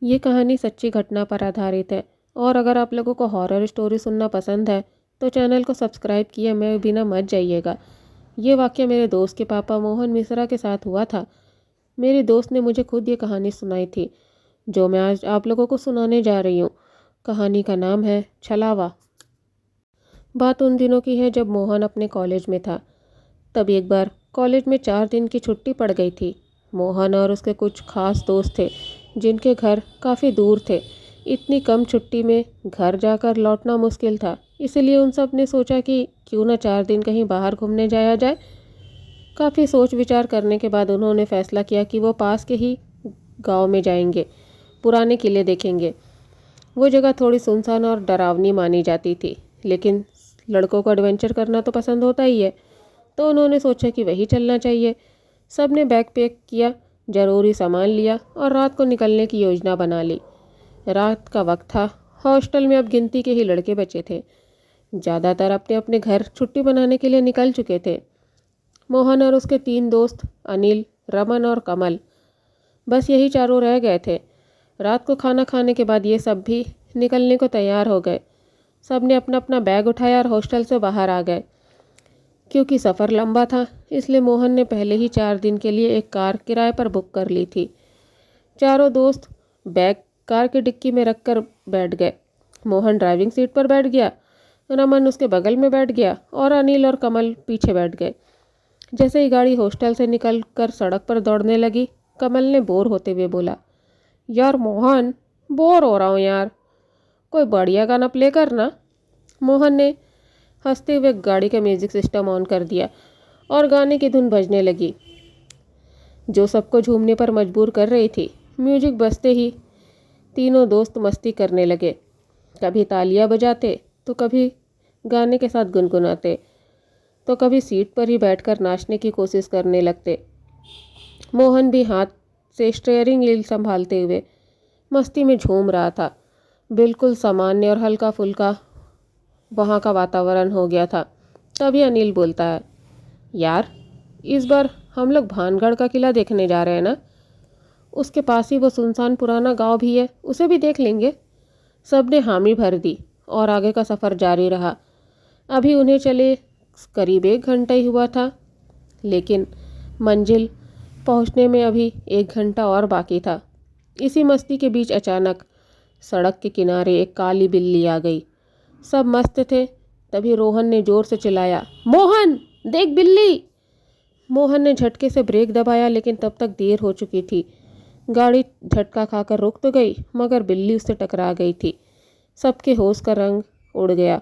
ये कहानी सच्ची घटना पर आधारित है। और अगर आप लोगों को हॉरर स्टोरी सुनना पसंद है तो चैनल को सब्सक्राइब किए मैं बिना मत जाइएगा। ये वाक़या मेरे दोस्त के पापा मोहन मिश्रा के साथ हुआ था। मेरी दोस्त ने मुझे खुद ये कहानी सुनाई थी जो मैं आज आप लोगों को सुनाने जा रही हूँ। कहानी का नाम है छलावा। बात उन दिनों की है जब मोहन अपने कॉलेज में था। तब एक बार कॉलेज में 4 दिन की छुट्टी पड़ गई थी। मोहन और उसके कुछ खास दोस्त थे जिनके घर काफ़ी दूर थे। इतनी कम छुट्टी में घर जाकर लौटना मुश्किल था, इसलिए उन सब ने सोचा कि क्यों ना 4 दिन कहीं बाहर घूमने जाया जाए। काफ़ी सोच विचार करने के बाद उन्होंने फैसला किया कि वो पास के ही गांव में जाएंगे, पुराने किले देखेंगे। वो जगह थोड़ी सुनसान और डरावनी मानी जाती थी, लेकिन लड़कों को एडवेंचर करना तो पसंद होता ही है, तो उन्होंने सोचा कि वही चलना चाहिए। सब ने बैग पैक किया, ज़रूरी सामान लिया और रात को निकलने की योजना बना ली। रात का वक्त था। हॉस्टल में अब गिनती के ही लड़के बचे थे। ज़्यादातर अपने अपने घर छुट्टी बनाने के लिए निकल चुके थे। मोहन और उसके 3 दोस्त अनिल, रमन और कमल, बस यही चारों रह गए थे। रात को खाना खाने के बाद ये सब भी निकलने को तैयार हो गए। सब ने अपना अपना बैग उठाया और हॉस्टल से बाहर आ गए। क्योंकि सफ़र लंबा था, इसलिए मोहन ने पहले ही 4 दिन के लिए एक कार किराए पर बुक कर ली थी। चारों दोस्त बैग कार की डिक्की में रखकर बैठ गए। मोहन ड्राइविंग सीट पर बैठ गया, रमन उसके बगल में बैठ गया और अनिल और कमल पीछे बैठ गए। जैसे ही गाड़ी हॉस्टल से निकल कर सड़क पर दौड़ने लगी, कमल ने बोर होते हुए बोला, यार मोहन, बोर हो रहा हूँ यार, कोई बढ़िया गाना प्ले करना। मोहन ने हंसते हुए गाड़ी का म्यूजिक सिस्टम ऑन कर दिया और गाने की धुन बजने लगी जो सबको झूमने पर मजबूर कर रही थी। म्यूजिक बजते ही तीनों दोस्त मस्ती करने लगे। कभी तालियां बजाते तो कभी गाने के साथ गुनगुनाते, तो कभी सीट पर ही बैठकर नाचने की कोशिश करने लगते। मोहन भी हाथ से स्टीयरिंग व्हील संभालते हुए मस्ती में झूम रहा था। बिल्कुल सामान्य और हल्का फुल्का वहाँ का वातावरण हो गया था। तभी अनिल बोलता है, यार इस बार हम लोग भानगढ़ का किला देखने जा रहे हैं ना, उसके पास ही वो सुनसान पुराना गांव भी है, उसे भी देख लेंगे। सब ने हामी भर दी और आगे का सफ़र जारी रहा। अभी उन्हें चले करीब 1 घंटा ही हुआ था, लेकिन मंजिल पहुंचने में अभी 1 घंटा और बाकी था। इसी मस्ती के बीच अचानक सड़क के किनारे एक काली बिल्ली आ गई। सब मस्त थे। तभी रोहन ने ज़ोर से चिल्लाया, मोहन देख बिल्ली। मोहन ने झटके से ब्रेक दबाया, लेकिन तब तक देर हो चुकी थी। गाड़ी झटका खाकर रुक तो गई, मगर बिल्ली उससे टकरा गई थी। सबके होश का रंग उड़ गया।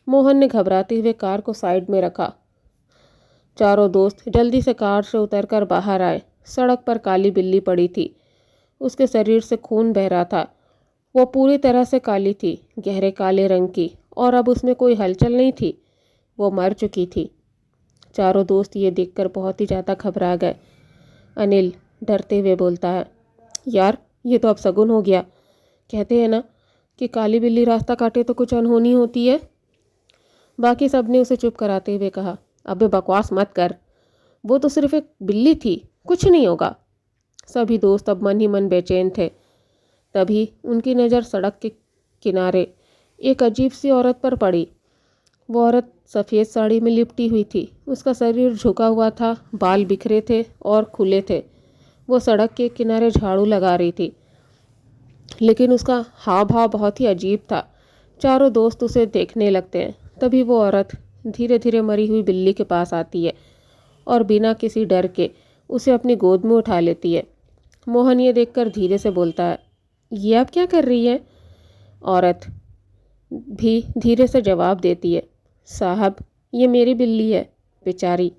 मोहन ने घबराते हुए कार को साइड में रखा। चारों दोस्त जल्दी से कार से उतरकर बाहर आए। सड़क पर काली बिल्ली पड़ी थी। उसके शरीर से खून बह रहा था। वो पूरी तरह से काली थी, गहरे काले रंग की, और अब उसमें कोई हलचल नहीं थी। वो मर चुकी थी। चारों दोस्त ये देखकर बहुत ही ज़्यादा घबरा गए। अनिल डरते हुए बोलता है, यार ये तो अब शगुन हो गया। कहते हैं ना कि काली बिल्ली रास्ता काटे तो कुछ अनहोनी होती है। बाकी सब ने उसे चुप कराते हुए कहा, अबे बकवास मत कर, वो तो सिर्फ एक बिल्ली थी, कुछ नहीं होगा। सभी दोस्त अब मन ही मन बेचैन थे। तभी उनकी नज़र सड़क के किनारे एक अजीब सी औरत पर पड़ी। वो औरत सफ़ेद साड़ी में लिपटी हुई थी। उसका शरीर झुका हुआ था, बाल बिखरे थे और खुले थे। वो सड़क के किनारे झाड़ू लगा रही थी, लेकिन उसका हाव भाव बहुत ही अजीब था। चारों दोस्त उसे देखने लगते हैं। तभी वो औरत धीरे धीरे मरी हुई बिल्ली के पास आती है और बिना किसी डर के उसे अपनी गोद में उठा लेती है। मोहन ये देखकर धीरे से बोलता है, ये आप क्या कर रही है? औरत भी धीरे से जवाब देती है, साहब ये मेरी बिल्ली है, बेचारी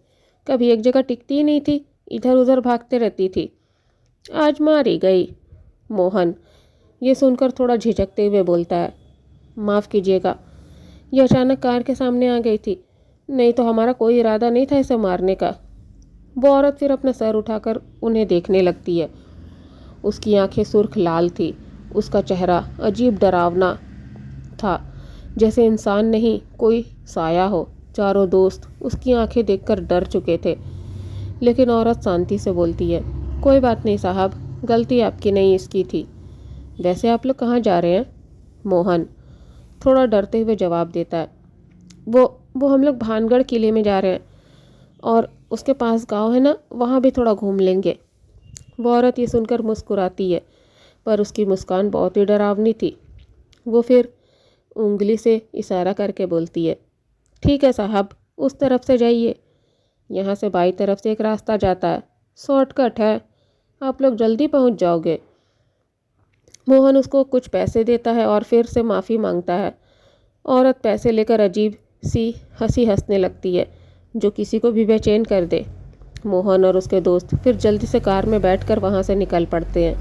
कभी एक जगह टिकती ही नहीं थी, इधर उधर भागते रहती थी, आज मारी गई। मोहन ये सुनकर थोड़ा झिझकते हुए बोलता है, माफ़ कीजिएगा, यह अचानक कार के सामने आ गई थी, नहीं तो हमारा कोई इरादा नहीं था इसे मारने का। वो औरत फिर अपना सर उठाकर उन्हें देखने लगती है। उसकी आंखें सुर्ख लाल थी। उसका चेहरा अजीब डरावना था, जैसे इंसान नहीं कोई साया हो। चारों दोस्त उसकी आंखें देखकर डर चुके थे, लेकिन औरत शांति से बोलती है, कोई बात नहीं साहब, गलती आपकी नहीं इसकी थी। वैसे आप लोग कहाँ जा रहे हैं? मोहन थोड़ा डरते हुए जवाब देता है। वो हम लोग भानगढ़ किले में जा रहे हैं और उसके पास गांव है ना, वहाँ भी थोड़ा घूम लेंगे। वो औरत ये सुनकर मुस्कुराती है, पर उसकी मुस्कान बहुत ही डरावनी थी। वो फिर उंगली से इशारा करके बोलती है, ठीक है साहब, उस तरफ से जाइए। यहाँ से बाई तरफ से एक रास्ता जाता है, शॉर्टकट है, आप लोग जल्दी पहुँच जाओगे। मोहन उसको कुछ पैसे देता है और फिर से माफ़ी मांगता है। औरत पैसे लेकर अजीब सी हंसी हंसने लगती है, जो किसी को भी बेचैन कर दे। मोहन और उसके दोस्त फिर जल्दी से कार में बैठकर वहाँ से निकल पड़ते हैं।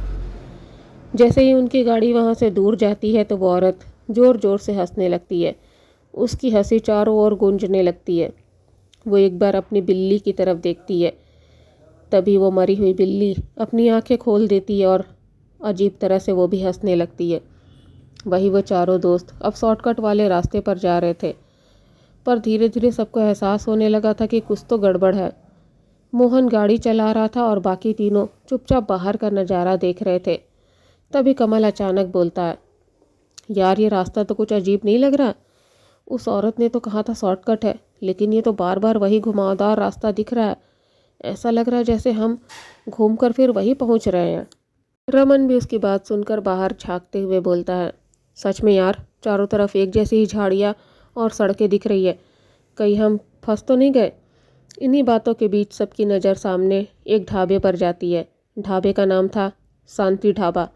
जैसे ही उनकी गाड़ी वहाँ से दूर जाती है तो वो औरत ज़ोर ज़ोर से हंसने लगती है। उसकी हंसी चारों ओर गूंजने लगती है। वो एक बार अपनी बिल्ली की तरफ देखती है। तभी वो मरी हुई बिल्ली अपनी आंखें खोल देती है और अजीब तरह से वो भी हंसने लगती है। वही वो चारों दोस्त अब शॉर्टकट वाले रास्ते पर जा रहे थे, पर धीरे धीरे सबको एहसास होने लगा था कि कुछ तो गड़बड़ है। मोहन गाड़ी चला रहा था और बाकी तीनों चुपचाप बाहर का नज़ारा देख रहे थे। तभी कमल अचानक बोलता है, यार ये रास्ता तो कुछ अजीब नहीं लग रहा? उस औरत ने तो कहा था शॉर्टकट है, लेकिन ये तो बार बार वही घुमावदार रास्ता दिख रहा है। ऐसा लग रहा है जैसे हम घूमकर फिर वही पहुंच रहे हैं। रमन भी उसकी बात सुनकर बाहर झांकते हुए बोलता है, सच में यार, चारों तरफ एक जैसी ही झाड़ियाँ और सड़कें दिख रही है, कहीं हम फंस तो नहीं गए? इन्हीं बातों के बीच सबकी नज़र सामने एक ढाबे पर जाती है। ढाबे का नाम था शांति ढाबा।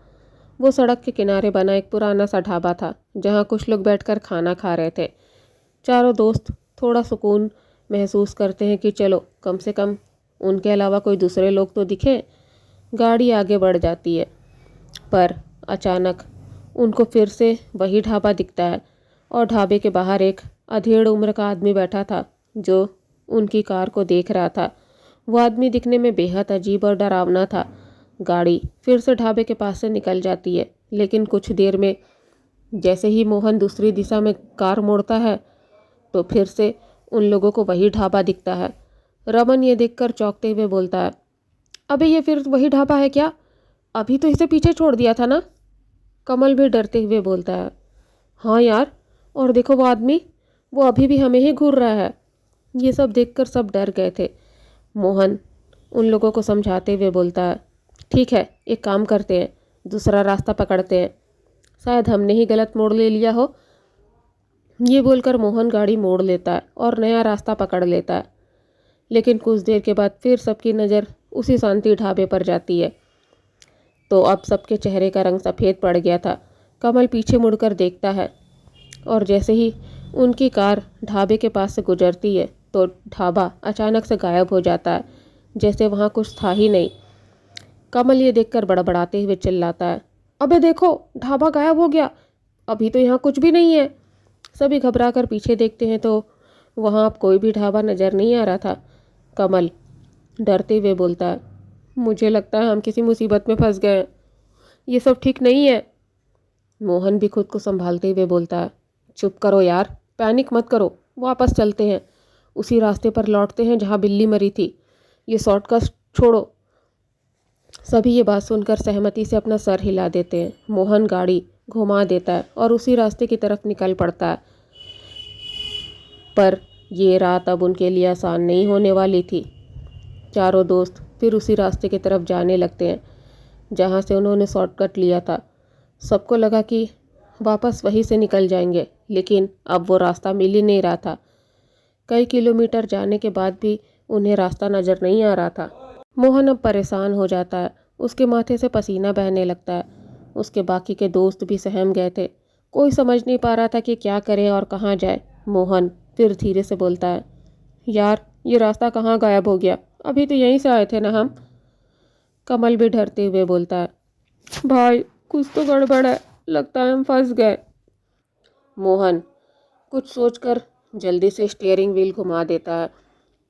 वो सड़क के किनारे बना एक पुराना सा ढाबा था, जहाँ कुछ लोग बैठकर खाना खा रहे थे। चारों दोस्त थोड़ा सुकून महसूस करते हैं कि चलो कम से कम उनके अलावा कोई दूसरे लोग तो दिखे। गाड़ी आगे बढ़ जाती है, पर अचानक उनको फिर से वही ढाबा दिखता है और ढाबे के बाहर एक अधेड़ उम्र का आदमी बैठा था, जो उनकी कार को देख रहा था। वो आदमी दिखने में बेहद अजीब और डरावना था। गाड़ी फिर से ढाबे के पास से निकल जाती है, लेकिन कुछ देर में जैसे ही मोहन दूसरी दिशा में कार मोड़ता है तो फिर से उन लोगों को वही ढाबा दिखता है। रमन ये देखकर चौंकते हुए बोलता है, अबे ये फिर वही ढाबा है क्या? अभी तो इसे पीछे छोड़ दिया था ना? कमल भी डरते हुए बोलता है, हाँ यार, और देखो वो आदमी, वो अभी भी हमें ही घूर रहा है। ये सब देखकर सब डर गए थे। मोहन उन लोगों को समझाते हुए बोलता है, ठीक है, एक काम करते हैं, दूसरा रास्ता पकड़ते हैं, शायद हमने ही गलत मोड़ ले लिया हो। ये बोलकर मोहन गाड़ी मोड़ लेता है और नया रास्ता पकड़ लेता है। लेकिन कुछ देर के बाद फिर सबकी नज़र उसी शांति ढाबे पर जाती है। तो अब सबके चेहरे का रंग सफ़ेद पड़ गया था। कमल पीछे मुड़कर देखता है और जैसे ही उनकी कार ढाबे के पास से गुजरती है तो ढाबा अचानक से गायब हो जाता है, जैसे वहाँ कुछ था ही नहीं। कमल ये देखकर बड़बड़ाते हुए चिल्लाता है, अबे देखो, ढाबा गायब हो गया, अभी तो यहाँ कुछ भी नहीं है। सभी घबराकर पीछे देखते हैं तो वहाँ अब कोई भी ढाबा नज़र नहीं आ रहा था। कमल डरते हुए बोलता है, मुझे लगता है हम किसी मुसीबत में फंस गए हैं, ये सब ठीक नहीं है। मोहन भी खुद को संभालते हुए बोलता है, चुप करो यार, पैनिक मत करो, वापस चलते हैं, उसी रास्ते पर लौटते हैं जहाँ बिल्ली मरी थी, ये शॉर्टकट छोड़ो। सभी ये बात सुनकर सहमति से अपना सर हिला देते हैं। मोहन गाड़ी घुमा देता है और उसी रास्ते की तरफ निकल पड़ता है। पर ये रात अब उनके लिए आसान नहीं होने वाली थी। चारों दोस्त फिर उसी रास्ते की तरफ जाने लगते हैं जहाँ से उन्होंने शॉर्टकट लिया था। सबको लगा कि वापस वहीं से निकल जाएंगे, लेकिन अब वो रास्ता मिल ही नहीं रहा था। कई किलोमीटर जाने के बाद भी उन्हें रास्ता नज़र नहीं आ रहा था। मोहन अब परेशान हो जाता है, उसके माथे से पसीना बहने लगता है। उसके बाकी के दोस्त भी सहम गए थे, कोई समझ नहीं पा रहा था कि क्या करे और कहाँ जाए। मोहन फिर धीरे से बोलता है, यार ये रास्ता कहाँ गायब हो गया, अभी तो यहीं से आए थे ना हम। कमल भी डरते हुए बोलता है, भाई कुछ तो गड़बड़ है, लगता है हम फंस गए। मोहन कुछ सोचकर जल्दी से स्टीयरिंग व्हील घुमा देता है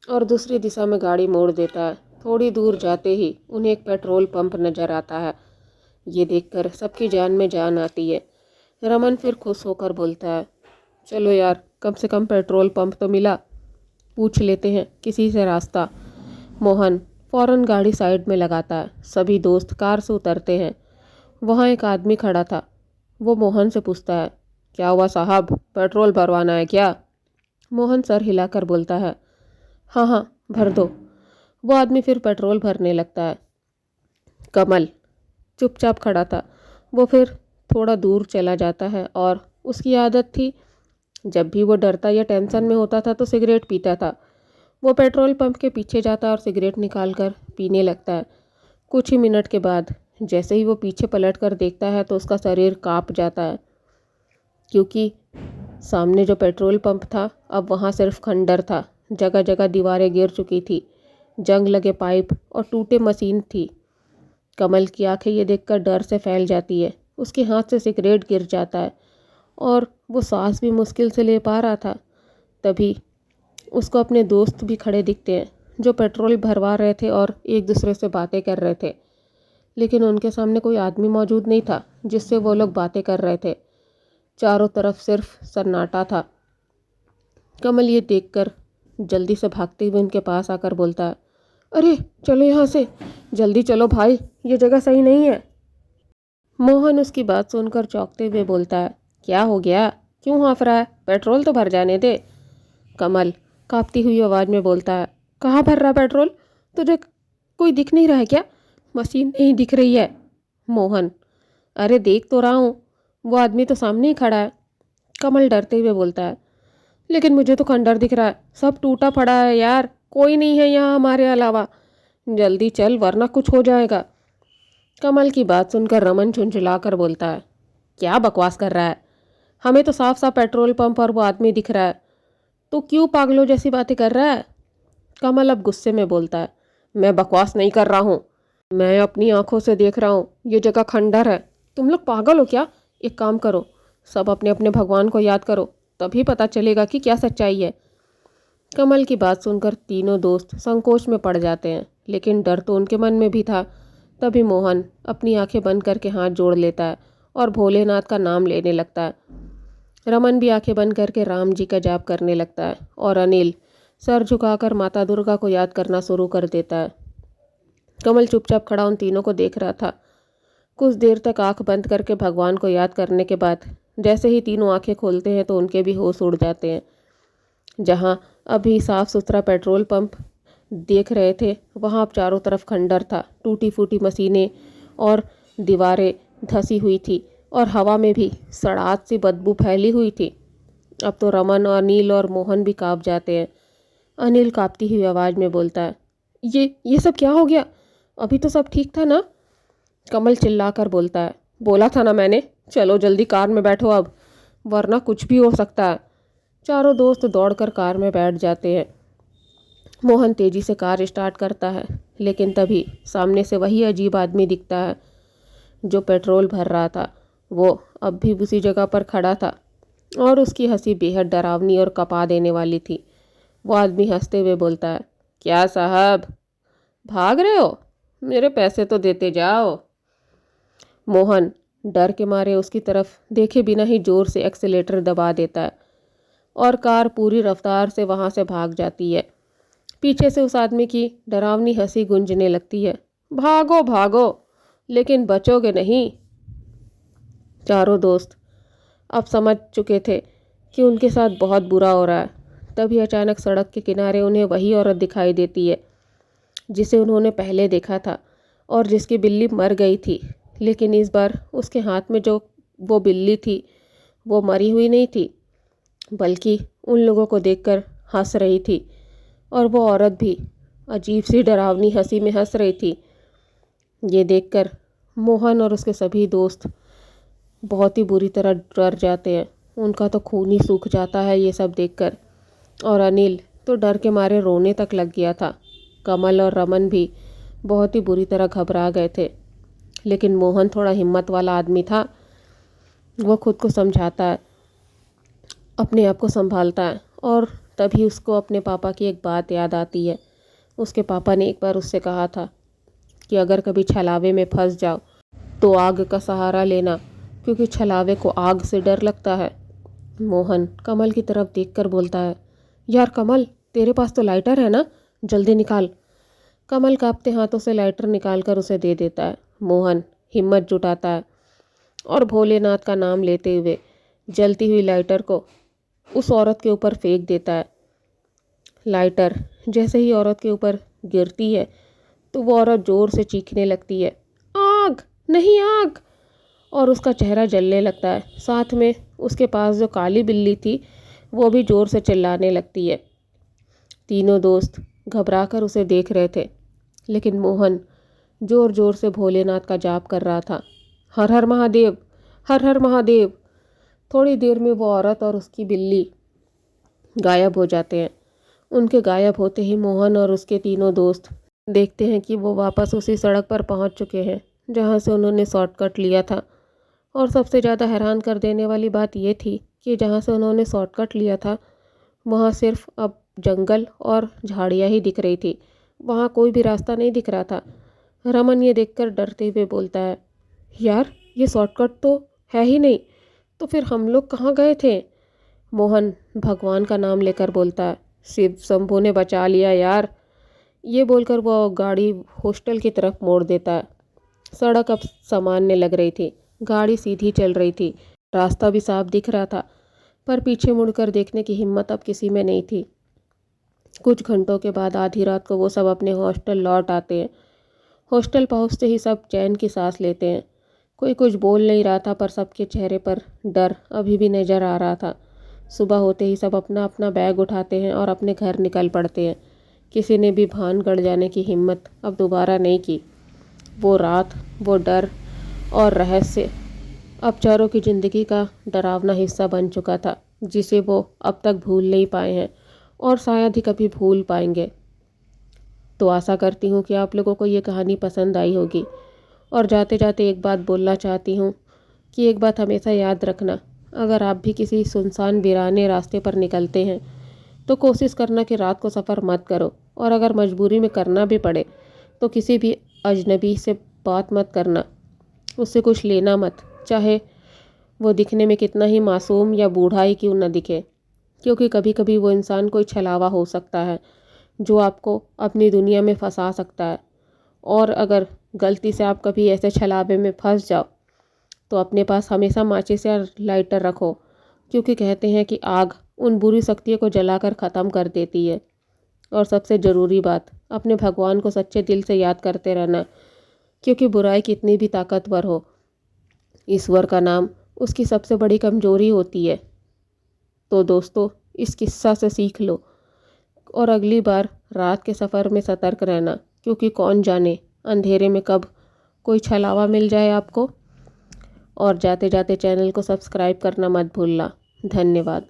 और दूसरी दिशा में गाड़ी मोड़ देता है। थोड़ी दूर जाते ही उन्हें एक पेट्रोल पंप नज़र आता है। ये देखकर सबकी जान में जान आती है। रमन फिर खुश होकर बोलता है, चलो यार, कम से कम पेट्रोल पंप तो मिला, पूछ लेते हैं किसी से रास्ता। मोहन फौरन गाड़ी साइड में लगाता है। सभी दोस्त कार से उतरते हैं वहाँ एक आदमी खड़ा था। वो मोहन से पूछता है, क्या हुआ साहब, पेट्रोल भरवाना है क्या? मोहन सर हिलाकर बोलता है, हाँ हाँ भर दो। वो आदमी फिर पेट्रोल भरने लगता है। कमल चुपचाप खड़ा था। वो फिर थोड़ा दूर चला जाता है और उसकी आदत थी, जब भी वो डरता या टेंशन में होता था तो सिगरेट पीता था। वो पेट्रोल पंप के पीछे जाता है और सिगरेट निकाल कर पीने लगता है। कुछ ही मिनट के बाद जैसे ही वो पीछे पलट कर देखता है तो उसका शरीर कांप जाता है, क्योंकि सामने जो पेट्रोल पंप था अब वहाँ सिर्फ खंडर था। जगह जगह दीवारें गिर चुकी थी, जंग लगे पाइप और टूटे मशीन थी। कमल की आंखें ये देखकर डर से फैल जाती है। उसके हाथ से सिगरेट गिर जाता है और वो सांस भी मुश्किल से ले पा रहा था। तभी उसको अपने दोस्त भी खड़े दिखते हैं, जो पेट्रोल भरवा रहे थे और एक दूसरे से बातें कर रहे थे। लेकिन उनके सामने कोई आदमी मौजूद नहीं था जिससे वो लोग बातें कर रहे थे। चारों तरफ सिर्फ सन्नाटा था। कमल ये देखकर जल्दी से भागते हुए उनके पास आकर बोलता है, अरे चलो यहाँ से, जल्दी चलो भाई, ये जगह सही नहीं है। मोहन उसकी बात सुनकर चौंकते हुए बोलता है, क्या हो गया, क्यों हाँफ रहा है, पेट्रोल तो भर जाने दे। कमल कांपती हुई आवाज़ में बोलता है, कहाँ भर रहा पेट्रोल, तुझे कोई दिख नहीं रहा है क्या? मशीन नहीं दिख रही है। मोहन, अरे देख तो रहा हूँ, वो आदमी तो सामने ही खड़ा है। कमल डरते हुए बोलता है, लेकिन मुझे तो खंडर दिख रहा है, सब टूटा पड़ा है यार, कोई नहीं है यहाँ हमारे अलावा, जल्दी चल वरना कुछ हो जाएगा। कमल की बात सुनकर रमन झुंझुला कर बोलता है, क्या बकवास कर रहा है, हमें तो साफ साफ पेट्रोल पंप और वो आदमी दिख रहा है, तो क्यों पागलों जैसी बातें कर रहा है? कमल अब गुस्से में बोलता है, मैं बकवास नहीं कर रहा हूँ, मैं अपनी आंखों से देख रहा हूँ, ये जगह खंडर है। तुम लोग पागल हो क्या? एक काम करो, सब अपने अपने भगवान को याद करो, तभी पता चलेगा कि क्या सच्चाई है। कमल की बात सुनकर तीनों दोस्त संकोच में पड़ जाते हैं, लेकिन डर तो उनके मन में भी था। तभी मोहन अपनी आंखें बंद करके हाथ जोड़ लेता है और भोलेनाथ का नाम लेने लगता है। रमन भी आंखें बंद करके राम जी का जाप करने लगता है और अनिल सर झुकाकर माता दुर्गा को याद करना शुरू कर देता है। कमल चुपचाप खड़ा उन तीनों को देख रहा था। कुछ देर तक आंख बंद करके भगवान को याद करने के बाद जैसे ही तीनों आंखें खोलते हैं तो उनके भी होश उड़ जाते हैं। जहां अभी साफ सुथरा पेट्रोल पंप देख रहे थे, वहां अब चारों तरफ खंडर था, टूटी फूटी मशीनें और दीवारें धसी हुई थी और हवा में भी सड़ात सी बदबू फैली हुई थी। अब तो रमन और अनिल और मोहन भी कांप जाते हैं। अनिल कांपती हुई आवाज़ में बोलता है, ये सब क्या हो गया, अभी तो सब ठीक था ना? कमल चिल्लाकर बोलता है, बोला था ना मैंने, चलो जल्दी कार में बैठो अब, वरना कुछ भी हो सकता है। चारों दोस्त दौड़कर कार में बैठ जाते हैं। मोहन तेजी से कार स्टार्ट करता है, लेकिन तभी सामने से वही अजीब आदमी दिखता है जो पेट्रोल भर रहा था। वो अब भी उसी जगह पर खड़ा था और उसकी हंसी बेहद डरावनी और कपा देने वाली थी। वो आदमी हंसते हुए बोलता है, क्या साहब, भाग रहे हो, मेरे पैसे तो देते जाओ। मोहन डर के मारे उसकी तरफ देखे बिना ही जोर से एक्सीलेटर दबा देता है और कार पूरी रफ्तार से वहाँ से भाग जाती है। पीछे से उस आदमी की डरावनी हंसी गूंजने लगती है, भागो भागो, लेकिन बचोगे नहीं। चारों दोस्त अब समझ चुके थे कि उनके साथ बहुत बुरा हो रहा है। तभी अचानक सड़क के किनारे उन्हें वही औरत दिखाई देती है जिसे उन्होंने पहले देखा था और जिसकी बिल्ली मर गई थी, लेकिन इस बार उसके हाथ में जो वो बिल्ली थी वो मरी हुई नहीं थी, बल्कि उन लोगों को देखकर हंस रही थी। और वो औरत भी अजीब सी डरावनी हंसी में हंस रही थी। ये देखकर मोहन और उसके सभी दोस्त बहुत ही बुरी तरह डर जाते हैं। उनका तो खून ही सूख जाता है ये सब देखकर। और अनिल तो डर के मारे रोने तक लग गया था। कमल और रमन भी बहुत ही बुरी तरह घबरा गए थे, लेकिन मोहन थोड़ा हिम्मत वाला आदमी था। वो खुद को समझाता है, अपने आप को संभालता है और तभी उसको अपने पापा की एक बात याद आती है। उसके पापा ने एक बार उससे कहा था कि अगर कभी छलावे में फंस जाओ तो आग का सहारा लेना, क्योंकि छलावे को आग से डर लगता है। मोहन कमल की तरफ देखकर बोलता है, यार कमल, तेरे पास तो लाइटर है ना, जल्दी निकाल। कमल कांपते हाथों से लाइटर निकाल कर उसे दे देता है। मोहन हिम्मत जुटाता है और भोलेनाथ का नाम लेते हुए जलती हुई लाइटर को उस औरत के ऊपर फेंक देता है। लाइटर जैसे ही औरत के ऊपर गिरती है तो वो औरत ज़ोर से चीखने लगती है, आग नहीं आग। और उसका चेहरा जलने लगता है। साथ में उसके पास जो काली बिल्ली थी वो भी ज़ोर से चिल्लाने लगती है। तीनों दोस्त घबराकर उसे देख रहे थे, लेकिन मोहन ज़ोर ज़ोर से भोलेनाथ का जाप कर रहा था। हर हर महादेव, हर हर महादेव। थोड़ी देर में वो औरत और उसकी बिल्ली गायब हो जाते हैं। उनके गायब होते ही मोहन और उसके तीनों दोस्त देखते हैं कि वो वापस उसी सड़क पर पहुंच चुके हैं जहां से उन्होंने शॉर्टकट लिया था। और सबसे ज़्यादा हैरान कर देने वाली बात ये थी कि जहां से उन्होंने शॉर्टकट लिया था वहां सिर्फ अब जंगल और झाड़ियाँ ही दिख रही थी। वहां कोई भी रास्ता नहीं दिख रहा था। रमन ये देखकर डरते हुए बोलता है, यार ये शॉर्टकट तो है ही नहीं, तो फिर हम लोग कहाँ गए थे? मोहन भगवान का नाम लेकर बोलता है, शिव शंभू ने बचा लिया यार। ये बोलकर वो गाड़ी हॉस्टल की तरफ मोड़ देता है। सड़क अब सामान्य लग रही थी, गाड़ी सीधी चल रही थी, रास्ता भी साफ दिख रहा था, पर पीछे मुड़कर देखने की हिम्मत अब किसी में नहीं थी। कुछ घंटों के बाद आधी रात को वो सब अपने हॉस्टल लौट आते हैं। हॉस्टल पहुंचते ही सब चैन की सांस लेते हैं। कोई कुछ बोल नहीं रहा था, पर सबके चेहरे पर डर अभी भी नज़र आ रहा था। सुबह होते ही सब अपना अपना बैग उठाते हैं और अपने घर निकल पड़ते हैं। किसी ने भी भानगढ़ जाने की हिम्मत अब दोबारा नहीं की। वो रात, वो डर और रहस्य अब चारों की ज़िंदगी का डरावना हिस्सा बन चुका था, जिसे वो अब तक भूल नहीं पाए हैं और शायद ही कभी भूल पाएंगे। तो आशा करती हूँ कि आप लोगों को ये कहानी पसंद आई होगी। और जाते जाते एक बात बोलना चाहती हूँ कि एक बात हमेशा याद रखना, अगर आप भी किसी सुनसान वीराने रास्ते पर निकलते हैं तो कोशिश करना कि रात को सफ़र मत करो, और अगर मजबूरी में करना भी पड़े तो किसी भी अजनबी से बात मत करना, उससे कुछ लेना मत, चाहे वो दिखने में कितना ही मासूम या बूढ़ा ही क्यों न दिखे, क्योंकि कभी कभी वो इंसान कोई छलावा हो सकता है जो आपको अपनी दुनिया में फंसा सकता है। और अगर गलती से आप कभी ऐसे छलावे में फंस जाओ तो अपने पास हमेशा माचिस या लाइटर रखो, क्योंकि कहते हैं कि आग उन बुरी शक्तियों को जलाकर ख़त्म कर देती है। और सबसे ज़रूरी बात, अपने भगवान को सच्चे दिल से याद करते रहना, क्योंकि बुराई कितनी भी ताकतवर हो, ईश्वर का नाम उसकी सबसे बड़ी कमजोरी होती है। तो दोस्तों, इस किस्सा से सीख लो और अगली बार रात के सफ़र में सतर्क रहना, क्योंकि कौन जाने अंधेरे में कब कोई छलावा मिल जाए आपको। और जाते जाते चैनल को सब्सक्राइब करना मत भूलना। धन्यवाद।